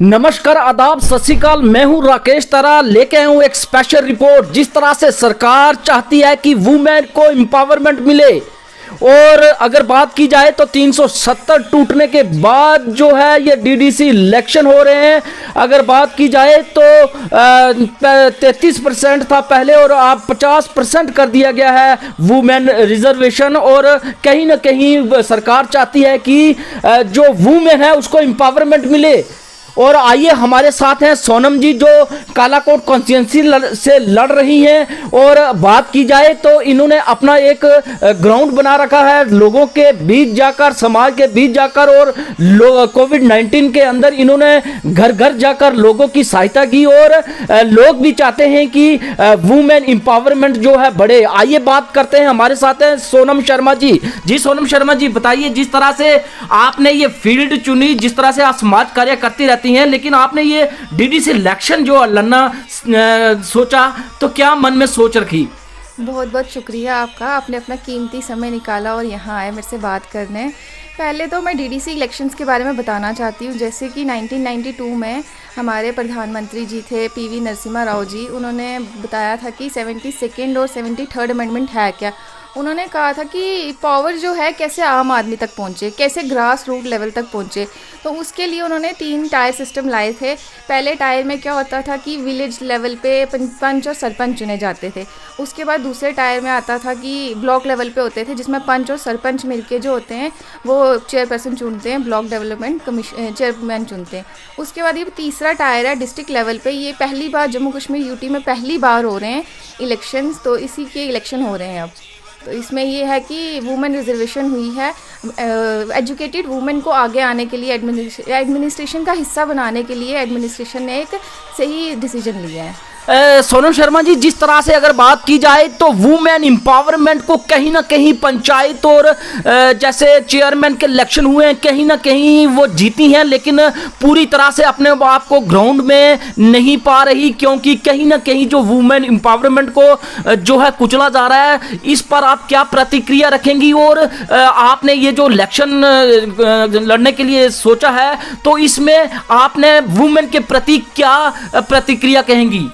नमस्कार, आदाब, सत श्री अकाल। मैं हूं राकेश तारा, लेके आया हूं एक स्पेशल रिपोर्ट। जिस तरह से सरकार चाहती है कि वुमेन को एम्पावरमेंट मिले, और अगर बात की जाए तो 370 टूटने के बाद जो है ये डीडीसी इलेक्शन हो रहे हैं। अगर बात की जाए तो 33% था पहले, और अब 50% कर दिया गया है वुमेन रिजर्वेशन। और कहीं ना कहीं सरकार चाहती है कि जो वुमेन है उसको एम्पावरमेंट मिले। और आइए, हमारे साथ हैं सोनम जी, जो कालाकोट कॉन्स्टिट्यूंसी से लड़ रही हैं। और बात की जाए तो इन्होंने अपना एक ग्राउंड बना रखा है, लोगों के बीच जाकर, समाज के बीच जाकर, और कोविड-19 के अंदर इन्होंने घर घर जाकर लोगों की सहायता की। और लोग भी चाहते हैं कि वुमेन एम्पावरमेंट जो है बढ़े। आइए बात करते हैं, हमारे साथ हैं सोनम शर्मा जी। जी सोनम शर्मा जी, बताइए, जिस तरह से आपने ये फील्ड चुनी, जिस तरह से आप समाज कार्य करती रहती हैं, लेकिन आपने ये डीडीसी इलेक्शन जो लड़ना सोचा, तो क्या मन में सोच रखी? बहुत बहुत शुक्रिया आपका, आपने अपना कीमती समय निकाला और यहाँ आए मेरे से बात करने। पहले तो मैं डीडीसी इलेक्शंस के बारे में बताना चाहती हूँ। जैसे कि 1992 में हमारे प्रधानमंत्री जी थे पीवी नरसिम्हा राव जी, उन्होंने बताया था कि 72nd और 73rd अमेंडमेंट है क्या। उन्होंने कहा था कि पावर जो है कैसे आम आदमी तक पहुंचे, कैसे ग्रास रूट लेवल तक पहुंचे। तो उसके लिए उन्होंने 3 टायर सिस्टम लाए थे। पहले टायर में क्या होता था कि विलेज लेवल पे पंच और सरपंच चुने जाते थे। उसके बाद दूसरे टायर में आता था कि ब्लॉक लेवल पे होते थे, जिसमें पंच और सरपंच मिलके जो होते हैं वो चेयरपर्सन चुनते हैं, ब्लॉक डेवलपमेंट कमीशन चेयरमैन चुनते हैं। उसके बाद ये तीसरा टायर है डिस्ट्रिक्ट लेवल पे। ये पहली बार जम्मू कश्मीर यूटी में पहली बार हो रहे हैं इलेक्शंस, तो इसी के इलेक्शन हो रहे हैं अब। तो इसमें ये है कि वुमेन रिजर्वेशन हुई है, एजुकेटेड वुमेन को आगे आने के लिए, एडमिनिस्ट्रेशन का हिस्सा बनाने के लिए एडमिनिस्ट्रेशन ने एक सही डिसीजन लिया है। सोनम शर्मा जी, जिस तरह से अगर बात की जाए तो वुमेन एम्पावरमेंट को कहीं ना कहीं पंचायत और जैसे चेयरमैन के इलेक्शन हुए हैं, कहीं ना कहीं वो जीती हैं, लेकिन पूरी तरह से अपने आप को ग्राउंड में नहीं पा रही, क्योंकि कहीं ना कहीं जो वुमेन एम्पावरमेंट को जो है कुचला जा रहा है। इस पर आप क्या प्रतिक्रिया रखेंगी? और आपने ये जो इलेक्शन लड़ने के लिए सोचा है, तो इसमें आपने वुमेन के प्रति क्या प्रतिक्रिया कहेंगी?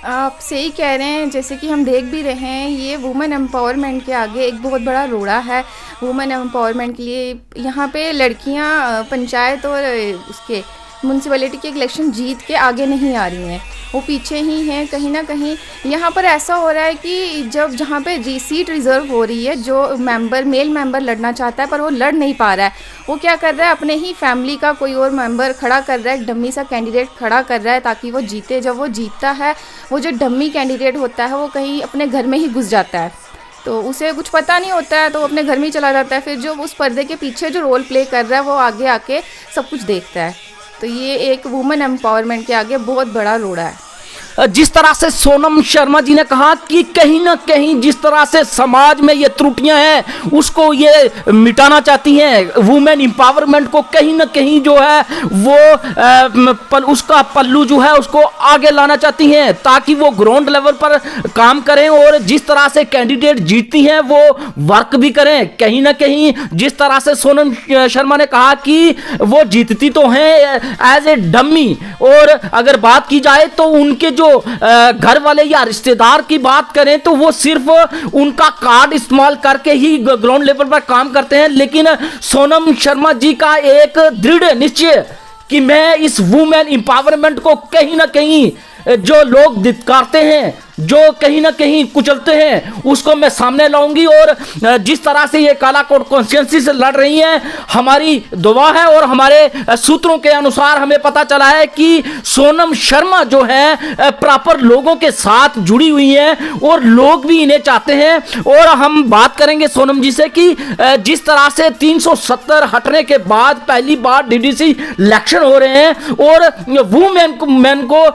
आप सही कह रहे हैं, जैसे कि हम देख भी रहे हैं, ये वुमेन एम्पावरमेंट के आगे एक बहुत बड़ा रोड़ा है। वुमेन एम्पावरमेंट के लिए यहाँ पे लड़कियाँ पंचायत और उसके म्यूनसिपैलिटी के इलेक्शन जीत के आगे नहीं आ रही हैं, वो पीछे ही हैं। कहीं ना कहीं यहाँ पर ऐसा हो रहा है कि जहाँ पे सीट रिज़र्व हो रही है, जो मेल मेंबर लड़ना चाहता है पर वो लड़ नहीं पा रहा है, वो क्या कर रहा है, अपने ही फैमिली का कोई और मेंबर खड़ा कर रहा है, डम्मी सा कैंडिडेट खड़ा कर रहा है ताकि वो जीते। जब वो जीतता है, वो जो डम्मी कैंडिडेट होता है वो कहीं अपने घर में ही घुस जाता है, तो उसे कुछ पता नहीं होता है, तो अपने घर में ही चला जाता है। फिर जो उस पर्दे के पीछे जो रोल प्ले कर रहा है वो आगे आके सब कुछ देखता है। तो ये एक वुमेन एम्पावरमेंट के आगे बहुत बड़ा रोड़ा है। जिस तरह से सोनम शर्मा जी ने कहा कि कहीं ना कहीं जिस तरह से समाज में ये त्रुटियां हैं उसको ये मिटाना चाहती हैं, वुमेन एम्पावरमेंट को कहीं ना कहीं जो है वो उसका पल्लू जो है उसको आगे लाना चाहती हैं, ताकि वो ग्राउंड लेवल पर काम करें। और जिस तरह से कैंडिडेट जीतती हैं वो वर्क भी करें। कहीं ना कहीं जिस तरह से सोनम शर्मा ने कहा कि वो जीतती तो हैं एज ए डम्मी, और अगर बात की जाए तो उनके जो घर वाले या रिश्तेदार की बात करें तो वो सिर्फ उनका कार्ड इस्तेमाल करके ही ग्राउंड लेवल पर काम करते हैं। लेकिन सोनम शर्मा जी का एक दृढ़ निश्चय कि मैं इस वुमेन एम्पावरमेंट को कहीं ना कहीं जो लोग धिक्कारते हैं, जो कहीं ना कहीं कुचलते हैं, उसको मैं सामने लाऊंगी। और जिस तरह से ये कालाकोट कॉन्स्टिट्यूंसी से लड़ रही हैं, हमारी दुआ है और हमारे सूत्रों के अनुसार हमें पता चला है कि सोनम शर्मा जो है प्रॉपर लोगों के साथ जुड़ी हुई हैं और लोग भी इन्हें चाहते हैं। और हम बात करेंगे सोनम जी से कि जिस तरह से 370 हटने के बाद पहली बार डीडीसी इलेक्शन हो रहे हैं और वुमेन को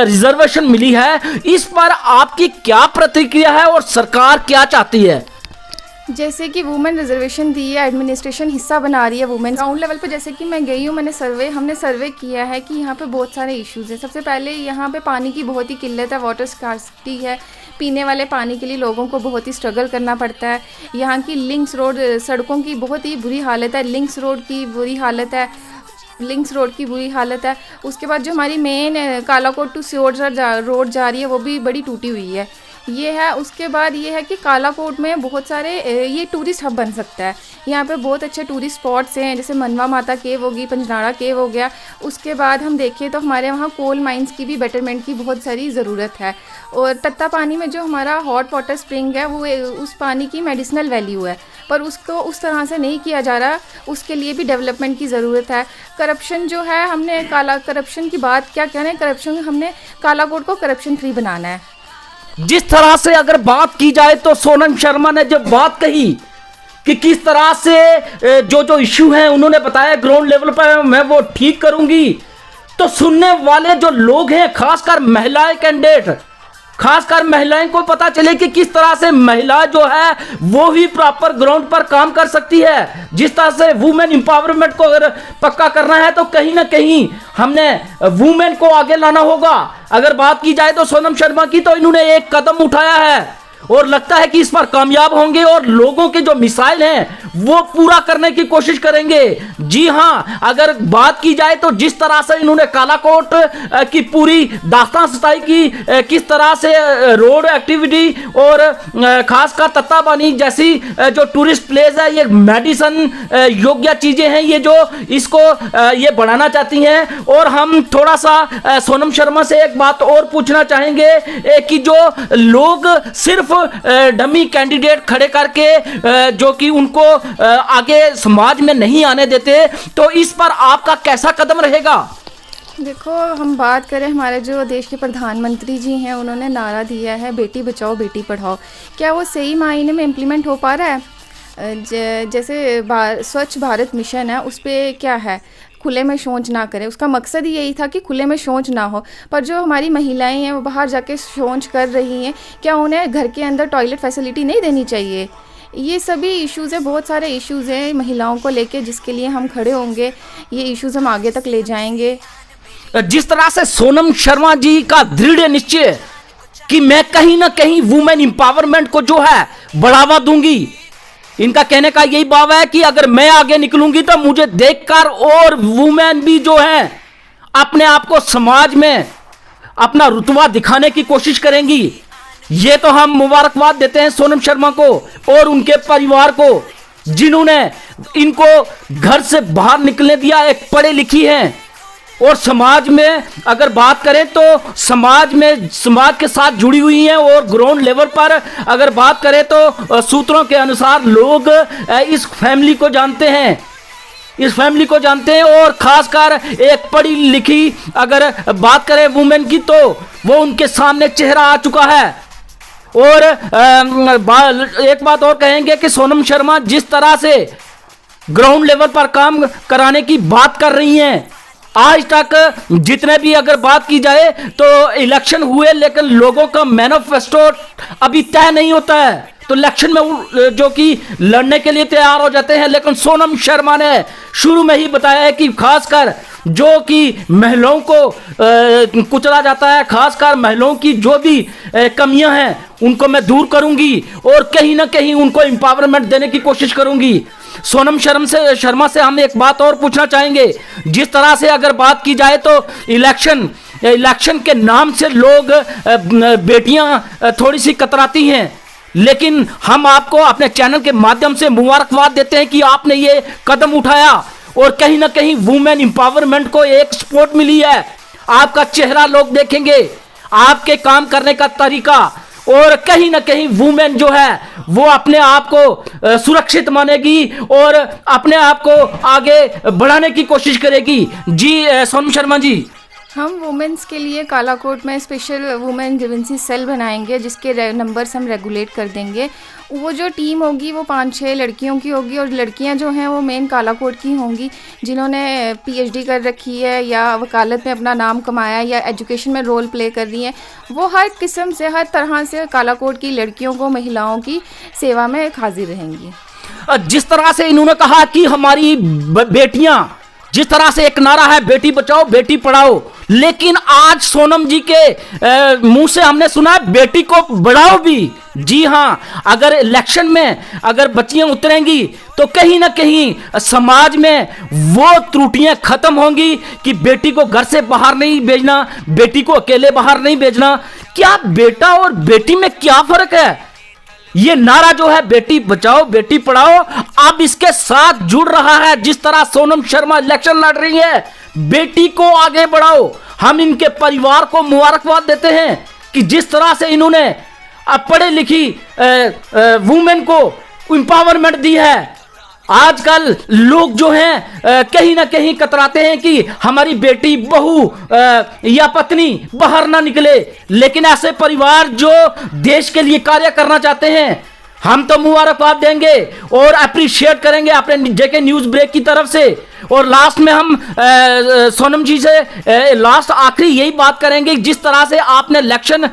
रिजर्वेशन मिली है, इस पर आपकी क्या प्रतिक्रिया है और सरकार क्या चाहती है? जैसे कि वुमेन रिजर्वेशन दी है, एडमिनिस्ट्रेशन हिस्सा बना रही है वुमेन। ग्राउंड लेवल पे जैसे कि मैं गई हूँ, हमने सर्वे किया है कि यहाँ पे बहुत सारे इश्यूज़ हैं। सबसे पहले यहाँ पे पानी की बहुत ही किल्लत है, वाटर स्कार्सिटी है। पीने वाले पानी के लिए लोगों को बहुत ही स्ट्रगल करना पड़ता है। यहाँ की लिंक्स रोड सड़कों की बहुत ही बुरी हालत है, लिंक्स रोड की बुरी हालत है। उसके बाद जो हमारी मेन कालाकोट टू सियोड़ रोड जा रही है वो भी बड़ी टूटी हुई है, ये है। उसके बाद ये है कि कालाकोट में बहुत सारे ये टूरिस्ट हब बन सकता है। यहाँ पे बहुत अच्छे टूरिस्ट स्पॉट्स हैं, जैसे मनवा माता केव होगी, पंजनाड़ा केव हो गया। उसके बाद हम देखें तो हमारे वहाँ कोल माइंस की भी बेटरमेंट की बहुत सारी ज़रूरत है। और तत्ता पानी में जो हमारा हॉट वाटर स्प्रिंग है वो उस पानी की मेडिसिनल वैल्यू है, पर उसको उस तरह से नहीं किया जा रहा, उसके लिए भी डेवलपमेंट की ज़रूरत है। करप्शन जो है, हमने करप्शन की बात क्या करें, हमने कालाकोट को करप्शन फ्री बनाना है। जिस तरह से अगर बात की जाए तो सोनम शर्मा ने जब बात कही कि किस तरह से जो इश्यू हैं उन्होंने बताया ग्राउंड लेवल पर मैं वो ठीक करूंगी, तो सुनने वाले जो लोग हैं, खासकर महिलाएं कैंडिडेट, खासकर महिलाएं को पता चले कि किस तरह से महिला जो है वो भी प्रॉपर ग्राउंड पर काम कर सकती है। जिस तरह से वुमेन एम्पावरमेंट को अगर पक्का करना है तो कहीं ना कहीं हमने वुमेन को आगे लाना होगा। अगर बात की जाए तो सोनम शर्मा की, तो इन्होंने एक कदम उठाया है और लगता है कि इस पर कामयाब होंगे और लोगों के जो मिसाइल हैं वो पूरा करने की कोशिश करेंगे। जी हां, अगर बात की जाए तो जिस तरह से इन्होंने कालाकोट की पूरी दास्तान सताई की, किस तरह से रोड एक्टिविटी और खासकर तत्तापानी जैसी जो टूरिस्ट प्लेस है, ये मेडिसन योग्य चीजें हैं, ये जो इसको ये बढ़ाना चाहती हैं। और हम थोड़ा सा सोनम शर्मा से एक बात और पूछना चाहेंगे कि जो लोग सिर्फ डमी कैंडिडेट खड़े करके जो कि उनको आगे समाज में नहीं आने देते, तो इस पर आपका कैसा कदम रहेगा? देखो, हम बात करें, हमारे जो देश के प्रधानमंत्री जी हैं उन्होंने नारा दिया है बेटी बचाओ बेटी पढ़ाओ, क्या वो सही मायने में इम्प्लीमेंट हो पा रहा है? जैसे स्वच्छ भारत मिशन है, उस पर क्या है, खुले में शौच ना करें, उसका मकसद ही यही था कि खुले में शौच ना हो। पर जो हमारी महिलाएं हैं वो बाहर जाके शौच कर रही हैं, क्या उन्हें घर के अंदर टॉयलेट फैसिलिटी नहीं देनी चाहिए? ये सभी इश्यूज़ हैं, बहुत सारे इश्यूज़ हैं महिलाओं को लेके, जिसके लिए हम खड़े होंगे, ये इश्यूज़ हम आगे तक ले जाएंगे। जिस तरह से सोनम शर्मा जी का दृढ़ निश्चय कि मैं कहीं ना कहीं वुमेन एम्पावरमेंट को जो है बढ़ावा दूंगी, इनका कहने का यही भाव है कि अगर मैं आगे निकलूंगी तो मुझे देखकर और वुमेन भी जो है अपने आप को समाज में अपना रुतबा दिखाने की कोशिश करेंगी। ये तो हम मुबारकबाद देते हैं सोनम शर्मा को और उनके परिवार को, जिन्होंने इनको घर से बाहर निकलने दिया। एक पढ़े लिखी हैं और समाज में अगर बात करें तो समाज के साथ जुड़ी हुई हैं। और ग्राउंड लेवल पर अगर बात करें तो सूत्रों के अनुसार लोग इस फैमिली को जानते हैं और खासकर एक पढ़ी लिखी अगर बात करें वुमेन की, तो वो उनके सामने चेहरा आ चुका है। और एक बात और कहेंगे कि सोनम शर्मा जिस तरह से ग्राउंड लेवल पर काम कराने की बात कर रही हैं, आज तक जितने भी अगर बात की जाए तो इलेक्शन हुए, लेकिन लोगों का मैनिफेस्टो अभी तय नहीं होता है, तो इलेक्शन में जो कि लड़ने के लिए तैयार हो जाते हैं। लेकिन सोनम शर्मा ने शुरू में ही बताया है कि खासकर जो कि महिलाओं को कुचला जाता है, खासकर महिलाओं की जो भी कमियां हैं उनको मैं दूर करूंगी और कहीं ना कहीं उनको एम्पावरमेंट देने की कोशिश करूंगी। सोनम शर्मा से हम एक बात और पूछना चाहेंगे। जिस तरह से अगर बात की जाए तो इलेक्शन के नाम से लोग बेटियां थोड़ी सी कतराती हैं, लेकिन हम आपको अपने चैनल के माध्यम से मुबारकबाद देते हैं कि आपने ये कदम उठाया और कहीं ना कहीं वुमेन एम्पावरमेंट को एक सपोर्ट मिली है। आपका चेहरा लोग देखेंगे, आपके काम करने का तरीका, और कहीं ना कहीं वुमेन जो है वो अपने आप को सुरक्षित मानेगी और अपने आप को आगे बढ़ाने की कोशिश करेगी। जी सोनम शर्मा जी। हम वुमेंस के लिए कालाकोट में स्पेशल वुमेन ग्रीवेंसी सेल बनाएंगे, जिसके नंबर्स हम रेगुलेट कर देंगे। वो जो टीम होगी वो 5-6 लड़कियों की होगी, और लड़कियां जो हैं वो मेन कालाकोट की होंगी, जिन्होंने पीएचडी कर रखी है या वकालत में अपना नाम कमाया या एजुकेशन में रोल प्ले कर रही हैं। वो हर किस्म से, हर तरह से कालाकोट की लड़कियों को, महिलाओं की सेवा में हाजिर रहेंगी। जिस तरह से इन्होंने कहा कि हमारी बेटियां, जिस तरह से एक नारा है बेटी बचाओ बेटी पढ़ाओ, लेकिन आज सोनम जी के मुंह से हमने सुना बेटी को बढ़ाओ भी। जी हां, अगर इलेक्शन में अगर बच्चियां उतरेंगी तो कहीं ना कहीं समाज में वो त्रुटियां खत्म होंगी कि बेटी को घर से बाहर नहीं भेजना, बेटी को अकेले बाहर नहीं भेजना। क्या बेटा और बेटी में क्या फर्क है? ये नारा जो है बेटी बचाओ बेटी पढ़ाओ, अब इसके साथ जुड़ रहा है जिस तरह सोनम शर्मा इलेक्शन लड़ रही है, बेटी को आगे बढ़ाओ। हम इनके परिवार को मुबारकबाद देते हैं कि जिस तरह से इन्होंने पढ़े लिखी वुमेन को एम्पावरमेंट दी है। आजकल लोग जो हैं कहीं ना कहीं कतराते हैं कि हमारी बेटी, बहू या पत्नी बाहर ना निकले, लेकिन ऐसे परिवार जो देश के लिए कार्य करना चाहते हैं, हम तो मुबारकबाद देंगे और अप्रिशिएट करेंगे अपने जेके न्यूज ब्रेक की तरफ से। और लास्ट में हम सोनम जी से लास्ट आखिरी यही बात करेंगे, जिस तरह से आपने इलेक्शन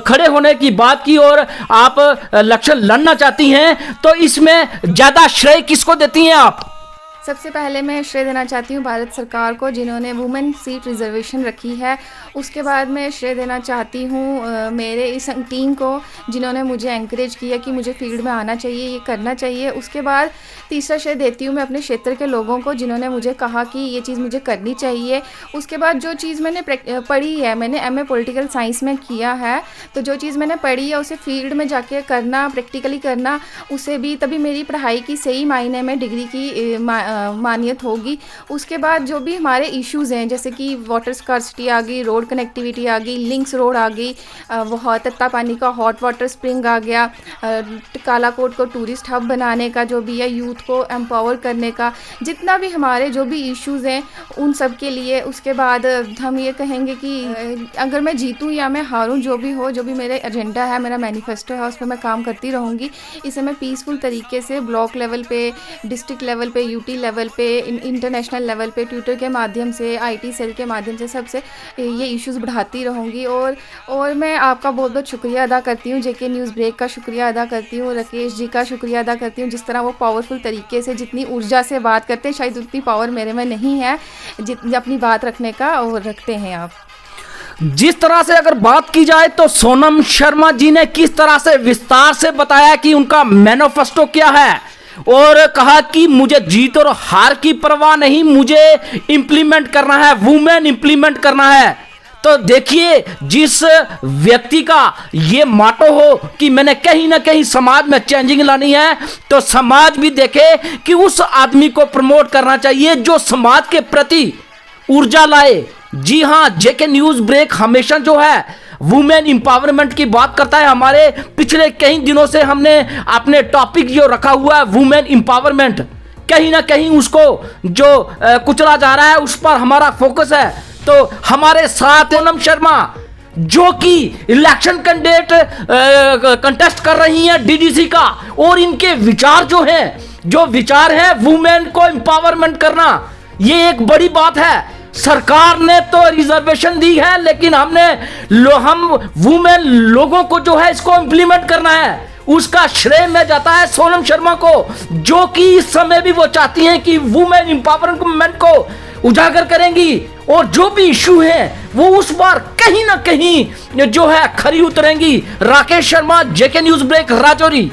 खड़े होने की बात की और आप इलेक्शन लड़ना चाहती हैं, तो इसमें ज्यादा श्रेय किसको देती हैं आप? सबसे पहले मैं श्रेय देना चाहती हूँ भारत सरकार को, जिन्होंने वुमेन सीट रिजर्वेशन रखी है। उसके बाद मैं श्रेय देना चाहती हूँ मेरे इस टीम को, जिन्होंने मुझे एनकरेज किया कि मुझे फील्ड में आना चाहिए, ये करना चाहिए। उसके बाद तीसरा श्रेय देती हूँ मैं अपने क्षेत्र के लोगों को, जिन्होंने मुझे कहा कि ये चीज़ मुझे करनी चाहिए। उसके बाद जो चीज़ मैंने पढ़ी है, मैंने एमए पॉलिटिकल साइंस में किया है, तो जो चीज़ मैंने पढ़ी है उसे फील्ड में जाके करना, प्रैक्टिकली करना, उसे भी तभी मेरी पढ़ाई की सही मायने में डिग्री की मान्यत होगी। उसके बाद जो भी हमारे इश्यूज़ हैं, जैसे कि वाटर स्कार्सिटी आ गई, रोड कनेक्टिविटी आ गई, लिंक्स रोड आ गई, वो तत्ता पानी का हॉट वाटर स्प्रिंग आ गया, कालाकोट को टूरिस्ट हब बनाने का जो भी है, यूथ को एम्पावर करने का, जितना भी हमारे जो भी इश्यूज़ हैं उन सब के लिए। उसके बाद हम ये कहेंगे कि अगर मैं जीतूँ या मैं हारूँ, जो भी हो, जो भी मेरे एजेंडा है, मेरा मैनिफेस्टो है, उस पर मैं काम करती रहूँगी। इसे मैं पीसफुल तरीके से ब्लॉक लेवल पे, डिस्ट्रिक्ट लेवल पे, यूटी लेवल पे, इंटरनेशनल लेवल पे, ट्विटर के माध्यम से, आईटी सेल के माध्यम से सबसे ये इश्यूज़ बढ़ाती रहूँगी। और मैं आपका बहुत बहुत शुक्रिया अदा करती हूँ, जेके न्यूज़ ब्रेक का शुक्रिया अदा करती हूँ, राकेश जी का शुक्रिया अदा करती हूँ, जिस तरह वो पावरफुल तरीके से, जितनी ऊर्जा से बात करते हैं, शायद उतनी पावर मेरे में नहीं है जितनी अपनी बात रखने का और रखते हैं आप। जिस तरह से अगर बात की जाए तो सोनम शर्मा जी ने किस तरह से विस्तार से बताया कि उनका मैनिफेस्टो क्या है, और कहा कि मुझे जीत और हार की परवाह नहीं, मुझे इंप्लीमेंट करना है, वुमेन इंप्लीमेंट करना है। तो देखिए, जिस व्यक्ति का ये माटो हो कि मैंने कहीं ना कहीं समाज में चेंजिंग लानी है, तो समाज भी देखे कि उस आदमी को प्रमोट करना चाहिए जो समाज के प्रति ऊर्जा लाए। जी हां, जेके न्यूज ब्रेक हमेशा जो है वुमेन एम्पावरमेंट की बात करता है। हमारे पिछले कई दिनों से हमने अपने टॉपिक जो रखा हुआ है वुमेन एम्पावरमेंट, कहीं ना कहीं उसको जो कुचला जा रहा है उस पर हमारा फोकस है। तो हमारे साथ सोनम शर्मा जो कि इलेक्शन कंटेस्ट कर रही हैं डीडीसी का, और इनके विचार जो हैं वुमेन को एम्पावरमेंट करना, ये एक बड़ी बात है। सरकार ने तो रिजर्वेशन दी है, लेकिन हम वुमेन लोगों को जो है इसको इम्प्लीमेंट करना है, उसका श्रेय में जाता है सोनम शर्मा को, जो कि इस समय भी वो चाहती हैं कि वुमेन एम्पावरमेंट को उजागर करेंगी, और जो भी इशू है वो उस बार कहीं ना कहीं जो है खरी उतरेंगी। Rakesh Sharma, JK news break, Rajouri.